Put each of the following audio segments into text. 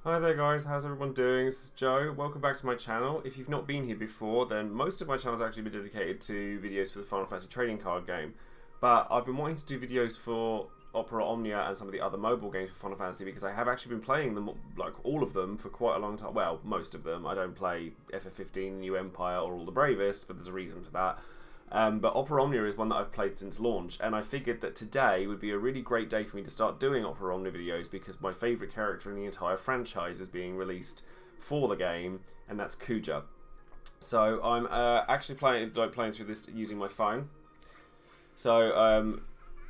Hi there guys, how's everyone doing? This is Joe. Welcome back to my channel. If you've not been here before, then most of my channel has actually been dedicated to videos for the Final Fantasy trading card game. But I've been wanting to do videos for Opera Omnia and some of the other mobile games for Final Fantasy because I have actually been playing them, like all of them, for quite a long time. Well, most of them. I don't play FF15, New Empire, or All the Bravest, but there's a reason for that. But Opera Omnia is one that I've played since launch, and I figured that today would be a really great day for me to start doing Opera Omnia videos because my favourite character in the entire franchise is being released for the game, and that's Kuja. So I'm actually playing through this using my phone. So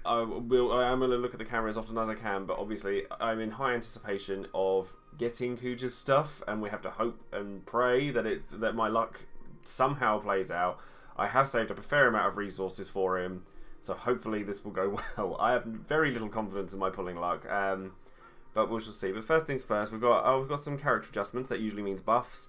I am going to look at the camera as often as I can, but obviously I'm in high anticipation of getting Kuja's stuff, and we have to hope and pray that my luck somehow plays out. I have saved up a fair amount of resources for him, so hopefully this will go well. I have very little confidence in my pulling luck, but we shall see. But first things first, we've got some character adjustments. That usually means buffs.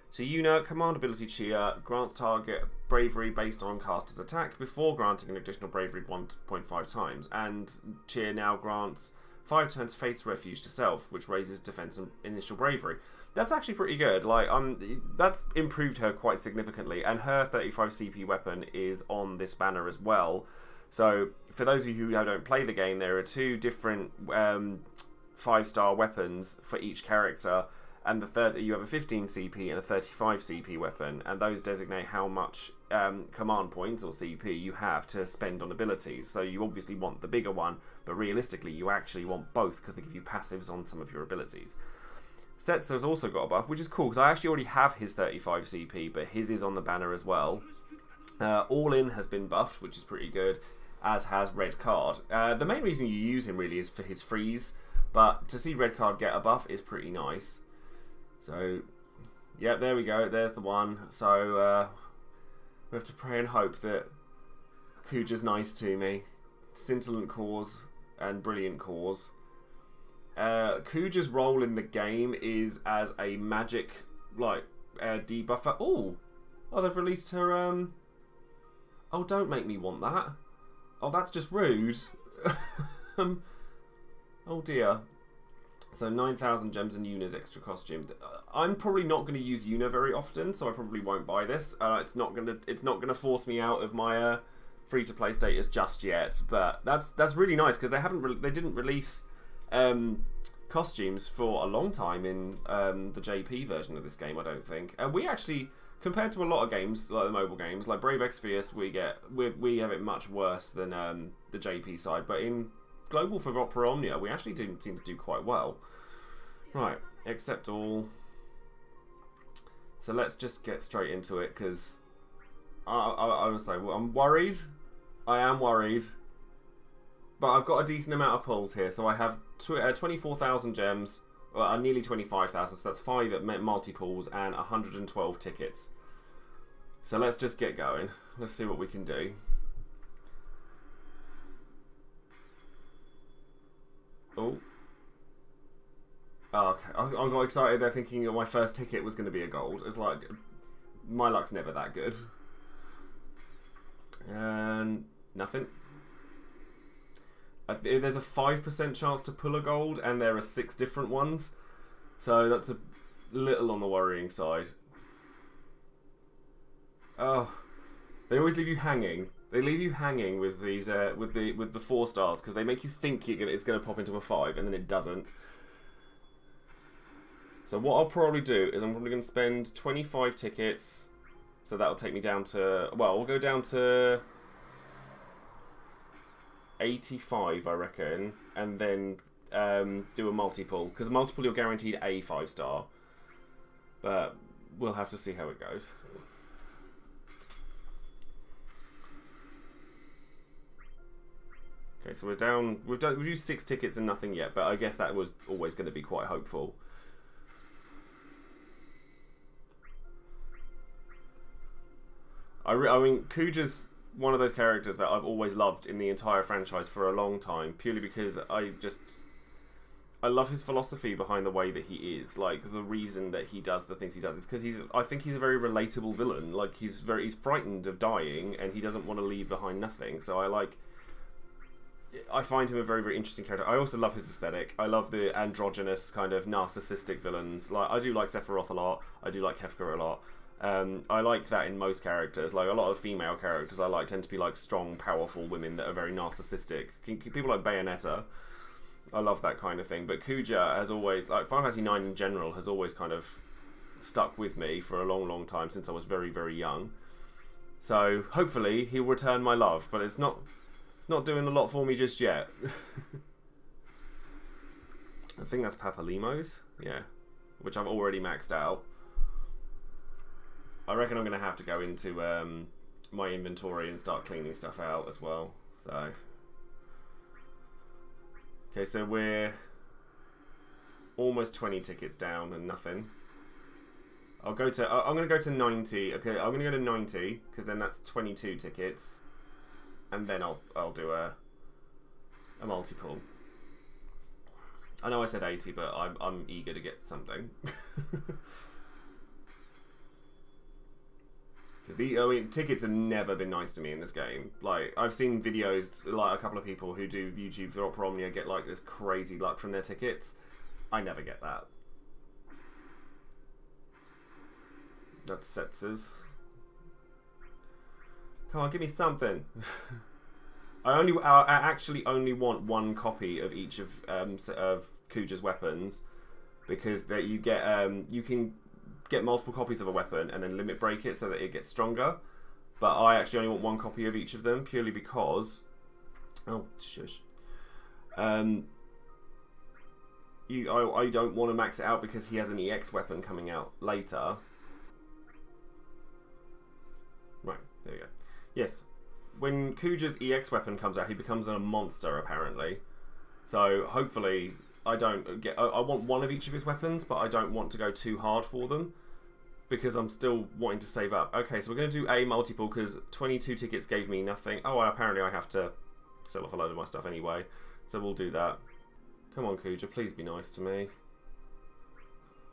So Yuna, command ability Chia, grants target bravery based on caster's attack before granting an additional bravery 1.5 times, and Chia now grants 5 turns Faith's Refuge to self, which raises defense and initial bravery. That's actually pretty good. Like, that's improved her quite significantly, and her 35 CP weapon is on this banner as well. So, for those of you who don't play the game, there are 2 different 5-star weapons for each character, and you have a 15 CP and a 35 CP weapon, and those designate how much command points or CP you have to spend on abilities. So you obviously want the bigger one, but realistically you actually want both because they give you passives on some of your abilities. Setsu's also got a buff, which is cool because I actually already have his 35 CP, but his is on the banner as well. All In has been buffed, which is pretty good, as has Red Card. The main reason you use him really is for his freeze, but to see Red Card get a buff is pretty nice. So, yeah, there we go. There's the one. So, we have to pray and hope that Kuja's nice to me. Scintillant cause and brilliant cause. Kuja's role in the game is as a magic, like, debuffer. Oh, they've released her, Oh, don't make me want that. Oh, that's just rude. Oh, dear. So 9,000 gems and Yuna's extra costume. I'm probably not going to use Yuna very often, so I probably won't buy this. It's not gonna force me out of my free-to-play status just yet. But that's really nice because they didn't release costumes for a long time in the JP version of this game, I don't think. And we actually, compared to a lot of games, like the mobile games, like Brave Exvius, we have it much worse than the JP side. But in Global for Opera Omnia, we actually do seem to do quite well. Right, accept all. So let's just get straight into it, because I will say, well, I'm worried. I am worried. But I've got a decent amount of pulls here, so I have 24,000 gems, nearly 25,000, so that's 5 at multi-pulls and 112 tickets. So let's just get going. Let's see what we can do. Oh. Oh, okay. I got excited there thinking that my first ticket was going to be a gold. It's like, my luck's never that good. And nothing. There's a 5% chance to pull a gold, and there are 6 different ones. So that's a little on the worrying side. Oh, they always leave you hanging. They leave you hanging with these with the 4 stars because they make you think it's going to pop into a 5, and then it doesn't. So what I'll probably do is I'm probably going to spend 25 tickets. So that'll take me down to, well, we'll go down to 85, I reckon, and then do a multiple, because multiple you're guaranteed a 5-star, but we'll have to see how it goes. Okay, so we're down. We've used 6 tickets and nothing yet, but I guess that was always going to be quite hopeful. I mean, Kuja's one of those characters that I've always loved in the entire franchise for a long time, purely because I love his philosophy behind the way that he is. Like, the reason that he does the things he does is because I think he's a very relatable villain. Like, he's frightened of dying, and he doesn't want to leave behind nothing. So I like I find him a very, very interesting character. I also love his aesthetic. I love the androgynous kind of narcissistic villains. Like, I do like Sephiroth a lot. I do like Kefka a lot. I like that in most characters. Like, a lot of female characters I like tend to be like strong, powerful women that are very narcissistic. People like Bayonetta, I love that kind of thing. But Kuja has always, like, Final Fantasy IX in general has always kind of stuck with me for a long, long time since I was very, very young. So hopefully he'll return my love, but it's not doing a lot for me just yet. I think that's Papalimos, yeah, which I've already maxed out. I reckon I'm going to have to go into my inventory and start cleaning stuff out as well. So, okay, so we're almost 20 tickets down and nothing. I'm going to go to 90. Okay, I'm going to go to 90 because then that's 22 tickets, and then I'll do a multi-pull. I know I said 80, but I'm eager to get something. Because I mean, tickets have never been nice to me in this game. Like, I've seen videos, like a couple of people who do YouTube for Opera Omnia get like this crazy luck from their tickets. I never get that. That's Setzers. Come on, give me something. I actually only want one copy of each of Kuja's weapons, because that you can get multiple copies of a weapon and then limit break it so that it gets stronger. But I actually only want one copy of each of them purely because, oh shush, I don't want to max it out because he has an EX weapon coming out later. Right, there we go. Yes, when Kuja's EX weapon comes out, he becomes a monster apparently. So hopefully I don't get. I want one of each of his weapons, but I don't want to go too hard for them because I'm still wanting to save up. Okay, so we're going to do a multiple because 22 tickets gave me nothing. Oh, well, apparently I have to sell off a load of my stuff anyway, so we'll do that. Come on, Kuja, please be nice to me.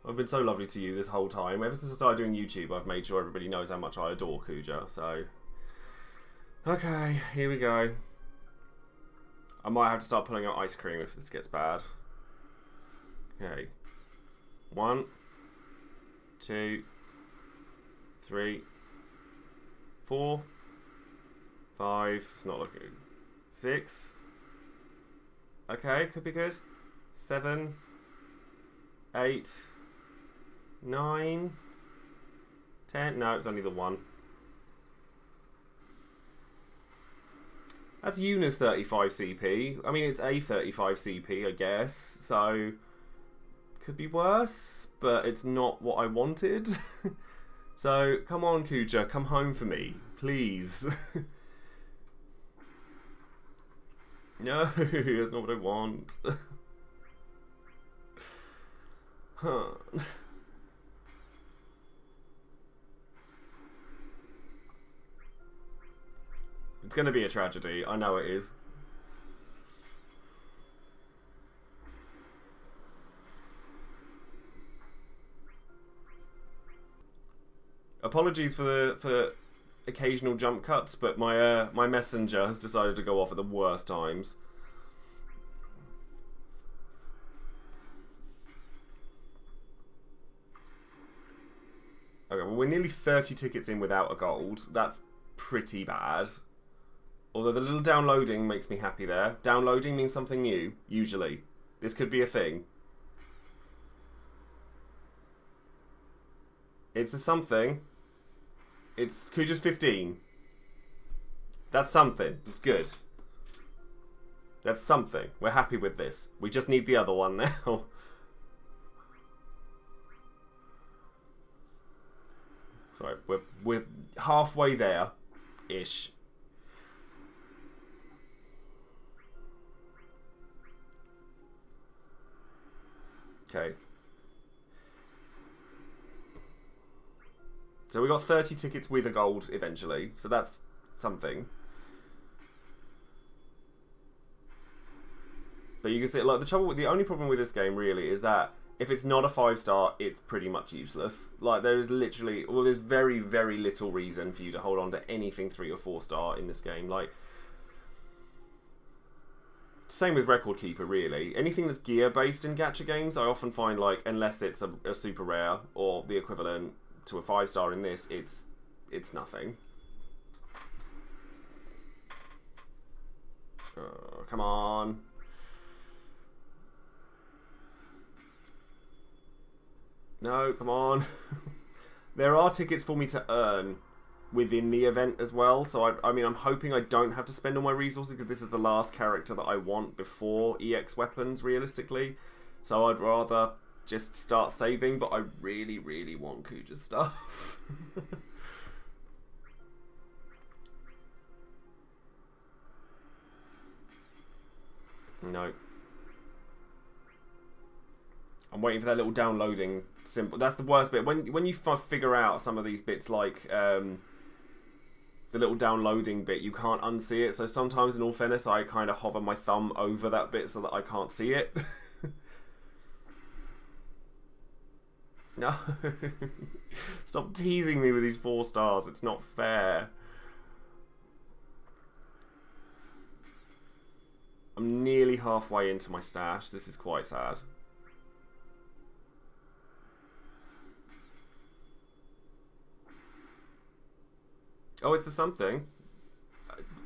I've been so lovely to you this whole time. Ever since I started doing YouTube, I've made sure everybody knows how much I adore Kuja, so... Okay, here we go. I might have to start pulling out ice cream if this gets bad. Okay. 1, 2, 3, 4, 5. It's not looking. 6. Okay, could be good. 7, 8, 9, 10. No, it's only the 1. That's Yuna's 35 CP. I mean, it's a 35 CP, I guess. So, could be worse, but it's not what I wanted. So, come on, Kuja, come home for me, please. No, that's not what I want. Huh. It's going to be a tragedy. I know it is. Apologies for occasional jump cuts, but my messenger has decided to go off at the worst times. Okay, well, we're nearly 30 tickets in without a gold. That's pretty bad. Although the little downloading makes me happy there. Downloading means something new, usually. This could be a thing. It's a something. It's Kuja's 15. That's something. It's good. That's something. We're happy with this. We just need the other one now. Sorry, we're halfway there-ish. Okay. So we got 30 tickets with a gold eventually, so that's something. But you can see, like, the only problem with this game really is that if it's not a 5-star, it's pretty much useless. Like, there's literally, well, there's very, very little reason for you to hold on to anything 3 or 4-star in this game. Like, same with Record Keeper, really. Anything that's gear-based in gacha games, I often find, like, unless it's a super rare or the equivalent to a 5-star in this, it's nothing. Come on. No, come on. There are tickets for me to earn within the event as well, so I mean, I'm hoping I don't have to spend all my resources, because this is the last character that I want before EX weapons, realistically. So I'd rather just start saving, but I really, really want Kuja stuff. No. I'm waiting for that little downloading symbol. That's the worst bit. When you figure out some of these bits, like the little downloading bit, you can't unsee it. So sometimes, in all fairness, I kind of hover my thumb over that bit so that I can't see it. No. Stop teasing me with these 4 stars. It's not fair. I'm nearly halfway into my stash. This is quite sad. Oh, it's a something.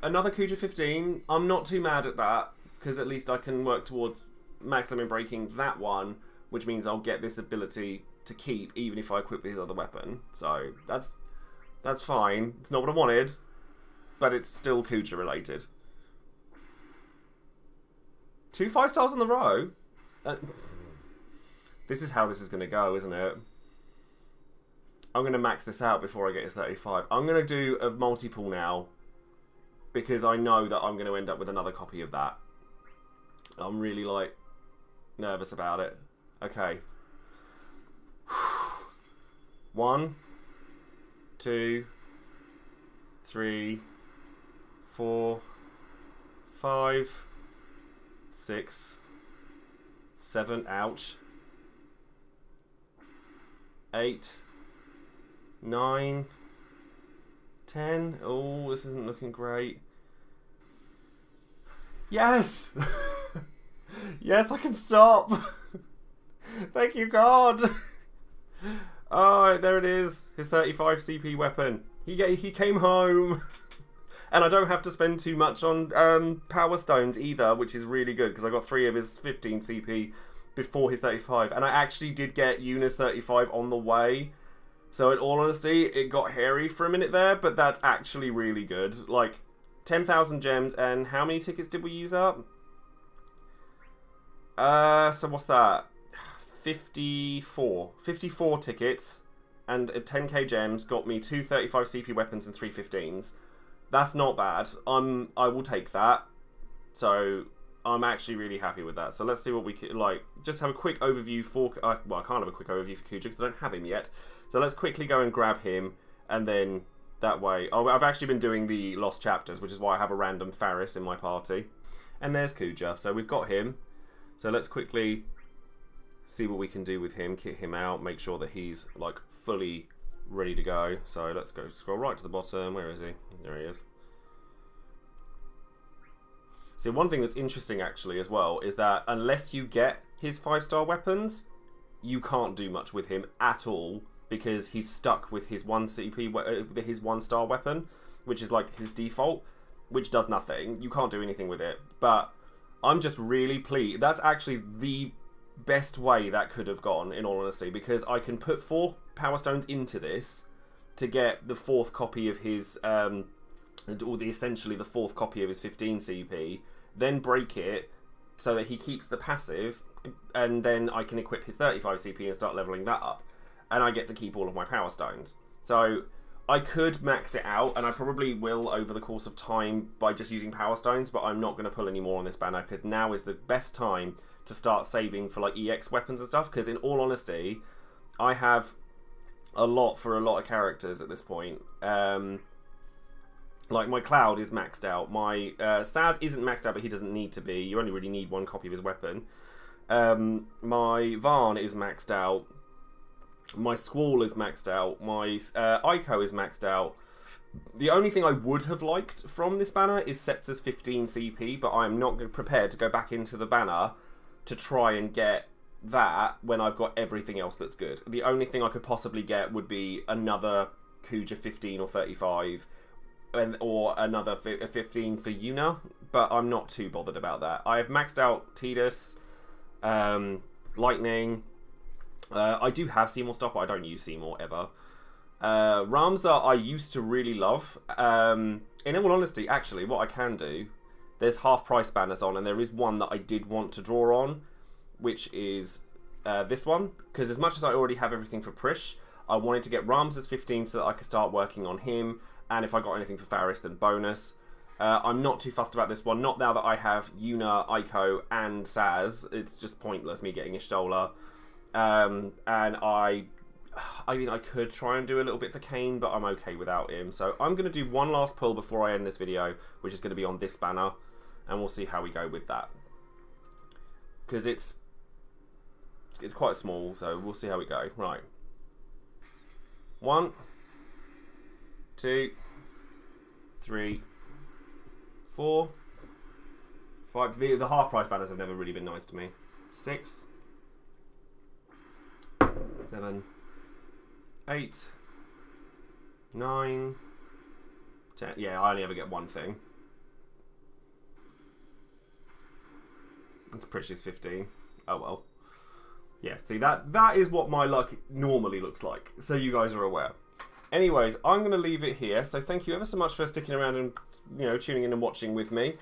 Another Kuja 15. I'm not too mad at that, because at least I can work towards max limit breaking that one, which means I'll get this ability to keep even if I equip this other weapon. So that's fine. It's not what I wanted, but it's still Kuja related. 2 5-stars in a row? This is how this is going to go, isn't it? I'm going to max this out before I get his 35. I'm going to do a multi-pool now, because I know that I'm going to end up with another copy of that. I'm really, like, nervous about it. Okay. 1, 2, 3, 4, 5, 6, 7, ouch, 8, 9, 10. Oh, this isn't looking great. Yes! Yes, I can stop! Thank you, God! Oh, there it is. His 35 CP weapon. He came home. And I don't have to spend too much on Power Stones either, which is really good, because I got 3 of his 15 CP before his 35. And I actually did get Eunice 35 on the way. So in all honesty, it got hairy for a minute there, but that's actually really good. Like, 10,000 gems, and how many tickets did we use up? So what's that? 54. 54 tickets, and 10k gems got me 2 35 CP weapons and 3 15s. That's not bad. I will take that. So I'm actually really happy with that. So let's see what we can, like, just have a quick overview for, well, I can't have a quick overview for Kuja because I don't have him yet. So let's quickly go and grab him, and then that way, oh, I've actually been doing the Lost Chapters, which is why I have a random Faris in my party. And there's Kuja. So we've got him. So let's quickly see what we can do with him, kit him out, make sure that he's, like, fully ready to go. So let's go scroll right to the bottom. Where is he? There he is. So one thing that's interesting actually as well is that unless you get his 5-star weapons, you can't do much with him at all, because he's stuck with his 1 CP, his 1-star weapon, which is like his default, which does nothing. You can't do anything with it. But I'm just really pleased. That's actually the best way that could have gone, in all honesty, because I can put 4 Power Stones into this to get the 4th copy of his, or essentially the 4th copy of his 15 CP, then break it so that he keeps the passive, and then I can equip his 35 CP and start leveling that up, and I get to keep all of my Power Stones. So I could max it out, and I probably will over the course of time by just using Power Stones, but I'm not going to pull any more on this banner, because now is the best time to start saving for, like, EX weapons and stuff, because in all honesty, I have a lot for a lot of characters at this point. Like, my Cloud is maxed out. My Saz isn't maxed out, but he doesn't need to be. You only really need 1 copy of his weapon. My Varn is maxed out. My Squall is maxed out. My Ico is maxed out. The only thing I would have liked from this banner is Setzer's 15 CP, but I'm not prepared to go back into the banner to try and get that when I've got everything else that's good. The only thing I could possibly get would be another Kuja 15 or 35, or another 15 for Yuna, but I'm not too bothered about that. I have maxed out Tidus, Lightning. I do have Seymour stuff, but I don't use Seymour ever. Ramza I used to really love. In all honesty, actually, what I can do, there's half price banners on, and there is one that I did want to draw on, which is this one, because as much as I already have everything for Prish, I wanted to get Ramza's 15 so that I could start working on him, and if I got anything for Faris, then bonus. I'm not too fussed about this one, not now that I have Yuna, Aiko, and Saz. It's just pointless me getting Ishtola. And I mean, I could try and do a little bit for Kane, but I'm okay without him. So I'm going to do one last pull before I end this video, which is going to be on this banner, and we'll see how we go with that. Because it's quite small, so we'll see how we go. Right. 1, 2, 3, 4, 5. The half price banners have never really been nice to me. 6, 7, 8, 9, 10. Yeah, I only ever get one thing. It's Precious 15. Oh well. Yeah, see, that is what my luck normally looks like, so you guys are aware. Anyways, I'm going to leave it here, so thank you ever so much for sticking around and, you know, tuning in and watching with me.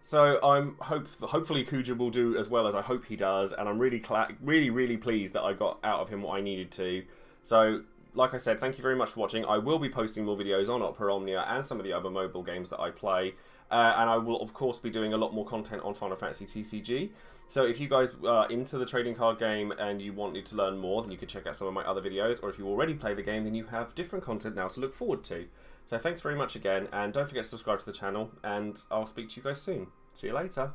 So hopefully Kuja will do as well as I hope he does, and I'm really pleased that I got out of him what I needed to. So, like I said, thank you very much for watching. I will be posting more videos on Opera Omnia and some of the other mobile games that I play. And I will, of course, be doing a lot more content on Final Fantasy TCG. So if you guys are into the trading card game and you wanted to learn more, then you could check out some of my other videos. Or if you already play the game, then you have different content now to look forward to. So thanks very much again, and don't forget to subscribe to the channel, and I'll speak to you guys soon. See you later.